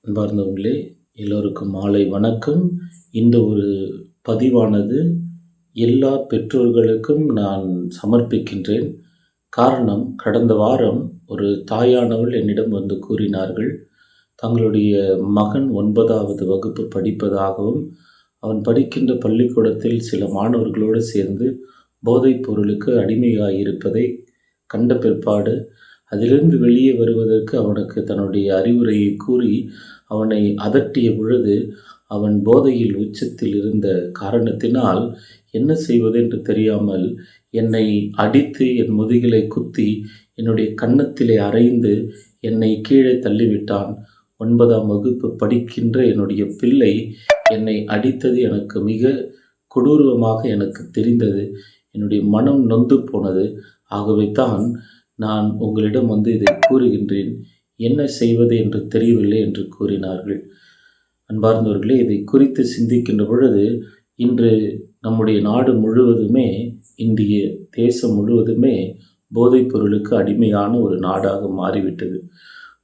அன்பார்ந்தவர்களே, எல்லோருக்கும் மாலை வணக்கம். இந்த ஒரு பதிவானது எல்லா பெற்றோர்களுக்கும் நான் சமர்ப்பிக்கின்றேன். காரணம், கடந்த வாரம் ஒரு தாயானவள் என்னிடம் வந்து கூறினார்கள். தங்களுடைய மகன் 9வது வகுப்பு படிப்பதாகவும், அவன் படிக்கின்ற பள்ளிக்கூடத்தில் சில மாணவர்களோடு சேர்ந்து போதைப் பொருளுக்கு அடிமையாயிருப்பதை கண்ட பிற்பாடு, அதிலிருந்து வெளியே வருவதற்கு அவனுக்கு தன்னுடைய அறிவுரையை கூறி அவனை அதட்டிய பொழுது, அவன் போதையில் உச்சத்தில் இருந்த காரணத்தினால் என்ன செய்வது என்று தெரியாமல் என்னை அடித்து, என் முதுகிலை குத்தி, என்னுடைய கன்னத்திலே அறைந்து என்னை கீழே தள்ளிவிட்டான். 9ஆம் வகுப்பு படிக்கின்ற என்னுடைய பிள்ளை என்னை அடித்தது எனக்கு மிக கொடூரமாக எனக்கு தெரிந்தது. என்னுடைய மனம் நொந்து போனது. ஆகவே தான் நான் உங்களிடம் வந்து இதை கூறுகின்றேன். என்ன செய்வது என்று தெரியவில்லை என்று கூறினார்கள். அன்பார்ந்தவர்களே, இதை குறித்து சிந்திக்கின்ற பொழுது, இன்று நம்முடைய நாடு முழுவதுமே, இந்திய தேசம் முழுவதுமே போதைப் பொருளுக்கு அடிமையான ஒரு நாடாக மாறிவிட்டது.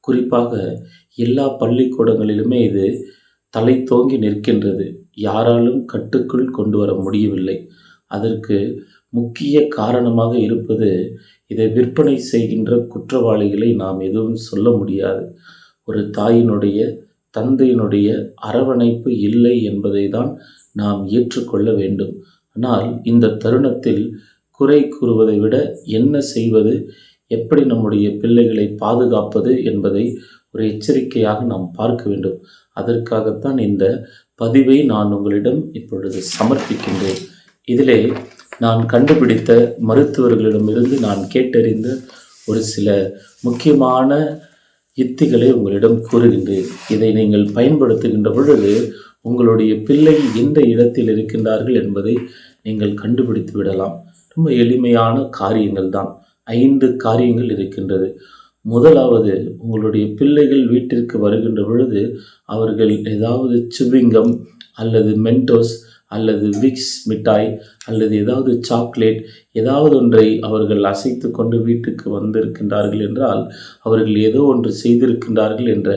குறிப்பாக எல்லா பள்ளிக்கூடங்களிலுமே இது தலை தோங்கி நிற்கின்றது. யாராலும் கட்டுக்குள் கொண்டு வர முடியவில்லை. அதற்கு முக்கிய காரணமாக இருப்பது, இதை விற்பனை செய்கின்ற குற்றவாளிகளை நாம் எதுவும் சொல்ல முடியாது. ஒரு தாயினுடைய, தந்தையினுடைய அரவணைப்பு இல்லை என்பதை தான் நாம் ஏற்றுக்கொள்ள வேண்டும். ஆனால் இந்த தருணத்தில் குறை கூறுவதை விட என்ன செய்வது, எப்படி நம்முடைய பிள்ளைகளை பாதுகாப்பது என்பதை ஒரு எச்சரிக்கையாக நாம் பார்க்க வேண்டும். அதற்காகத்தான் இந்த பதிவை நான் உங்களிடம் இப்பொழுது சமர்ப்பிக்கின்றேன். இதிலே நான் கண்டுபிடித்த மருத்துவர்களிடமிருந்து நான் கேட்டறிந்த ஒரு சில முக்கியமான யுத்திகளை உங்களிடம் கூறுகின்றேன். இதை நீங்கள் பயன்படுத்துகின்ற பொழுது உங்களுடைய பிள்ளை எந்த இடத்தில் இருக்கின்றார்கள் என்பதை நீங்கள் கண்டுபிடித்து விடலாம். ரொம்ப எளிமையான காரியங்கள் தான். 5 காரியங்கள் இருக்கின்றது. முதலாவது, உங்களுடைய பிள்ளைகள் வீட்டிற்கு வருகின்ற பொழுது அவர்கள் ஏதாவது சிவிங்கம் அல்லது மென்டோஸ் அல்லது விக்ஸ் மிட்டாய் அல்லது ஏதாவது சாக்லேட், ஏதாவது ஒன்றை அவர்கள் அசைத்து கொண்டு வீட்டுக்கு வந்திருக்கின்றார்கள் என்றால், அவர்கள் ஏதோ ஒன்று செய்திருக்கின்றார்கள் என்ற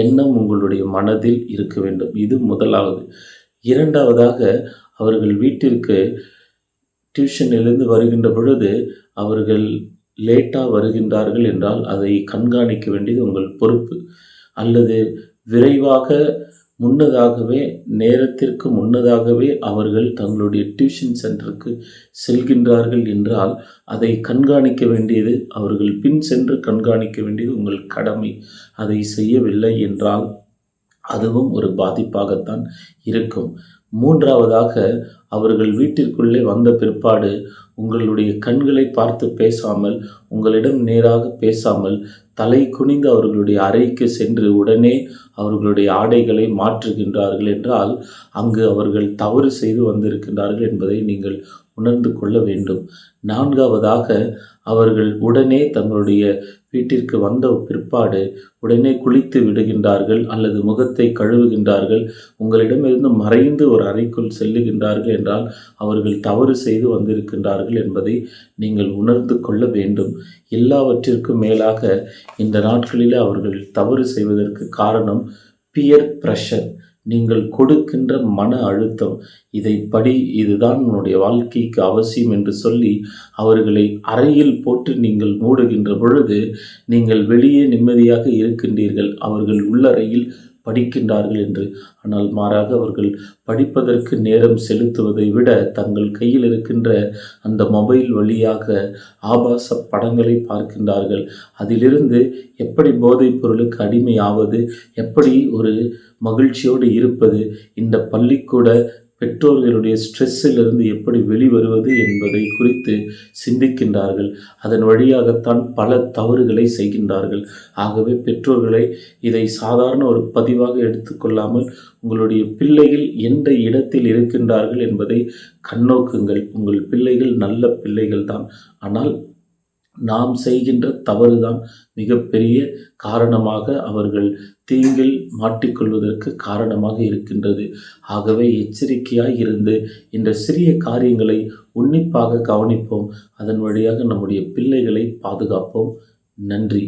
எண்ணம் உங்களுடைய மனதில் இருக்க வேண்டும். இது முதலாவது. இரண்டாவதாக, அவர்கள் வீட்டிற்கு டியூஷனிலிருந்து வருகின்ற பொழுது அவர்கள் லேட்டாக வருகின்றார்கள் என்றால் அதை கண்காணிக்க வேண்டியது உங்கள் பொறுப்பு. அல்லது விரைவாக முன்னதாகவே, நேரத்திற்கு முன்னதாகவே அவர்கள் தங்களுடைய டியூஷன் சென்டருக்கு செல்கின்றார்கள் என்றால் அதை கண்காணிக்க வேண்டியது, அவர்கள் பின் சென்று கண்காணிக்க வேண்டியது உங்கள் கடமை. அதை செய்யவில்லை என்றால் அதுவும் ஒரு பாதிப்பாகத்தான் இருக்கும். மூன்றாவதாக, அவர்கள் வீட்டிற்குள்ளே வந்த பிற்பாடு உங்களுடைய கண்களை பார்த்து பேசாமல், உங்களிடம் நேராக பேசாமல், தலை குனிந்து அவர்களுடைய அறைக்கு சென்று உடனே அவர்களுடைய ஆடைகளை மாற்றுகின்றார்கள் என்றால் அங்கு அவர்கள் தவறு செய்து வந்திருக்கின்றார்கள் என்பதை நீங்கள் உணர்ந்து கொள்ள வேண்டும். நான்காவதாக, அவர்கள் உடனே தங்களுடைய வீட்டிற்கு வந்த பிற்பாடு உடனே குளித்து விடுகின்றார்கள் அல்லது முகத்தை கழுவுகின்றார்கள், உங்களிடமிருந்து மறைந்து ஒரு அறைக்குள் செல்லுகின்றார்கள் என்றால் அவர்கள் தவறு செய்து வந்திருக்கின்றார்கள் என்பதை நீங்கள் உணர்ந்து கொள்ள வேண்டும். எல்லாவற்றிற்கும் மேலாக இந்த நாட்களில் அவர்கள் தவறு செய்வதற்கு காரணம் பியர் பிரஷர். நீங்கள் கொடுக்கின்ற மன அழுத்தம். இதை படி, இதுதான் உன்னுடைய வாழ்க்கைக்கு அவசியம் என்று சொல்லி அவர்களை அறையில் போட்டு நீங்கள் மூடுகின்ற பொழுது நீங்கள் வெளியே நிம்மதியாக இருக்கின்றீர்கள், அவர்கள் உள்ளறையில் படிக்கின்றார்கள் என்று. ஆனால் மாறாக அவர்கள் படிப்பதற்கு நேரம் செலுத்துவதை விட தங்கள் கையில் இருக்கின்ற அந்த மொபைல் வழியாக ஆபாச படங்களை பார்க்கின்றார்கள். அதிலிருந்து எப்படி போதைப் பொருளுக்கு அடிமையாவது, எப்படி ஒரு மகிழ்ச்சியோடு இருப்பது, இந்த பள்ளிக்கூட பெற்றோர்களுடைய ஸ்ட்ரெஸ்ஸிலிருந்து எப்படி வெளிவருவது என்பதை குறித்து சிந்திக்கின்றார்கள். அதன் வழியாகத்தான் பல தவறுகளை செய்கின்றார்கள். ஆகவே பெற்றோர்களை இதை சாதாரண ஒரு பதிவாக எடுத்துக்கொள்ளாமல் உங்களுடைய பிள்ளைகள் எந்த இடத்தில் இருக்கின்றார்கள் என்பதை கண்ணோக்குங்கள். உங்கள் பிள்ளைகள் நல்ல பிள்ளைகள் தான். ஆனால் நாம் செய்கின்ற தவறுதான் மிகப்பெரிய காரணமாக அவர்கள் தீங்கில் மாட்டிக்கொள்வதற்கு காரணமாக இருக்கின்றது. ஆகவே எச்சரிக்கையாய் இருந்து இந்த சிறிய காரியங்களை உன்னிப்பாக கவனிப்போம். அதன் வழியாக நம்முடைய பிள்ளைகளை பாதுகாப்போம். நன்றி.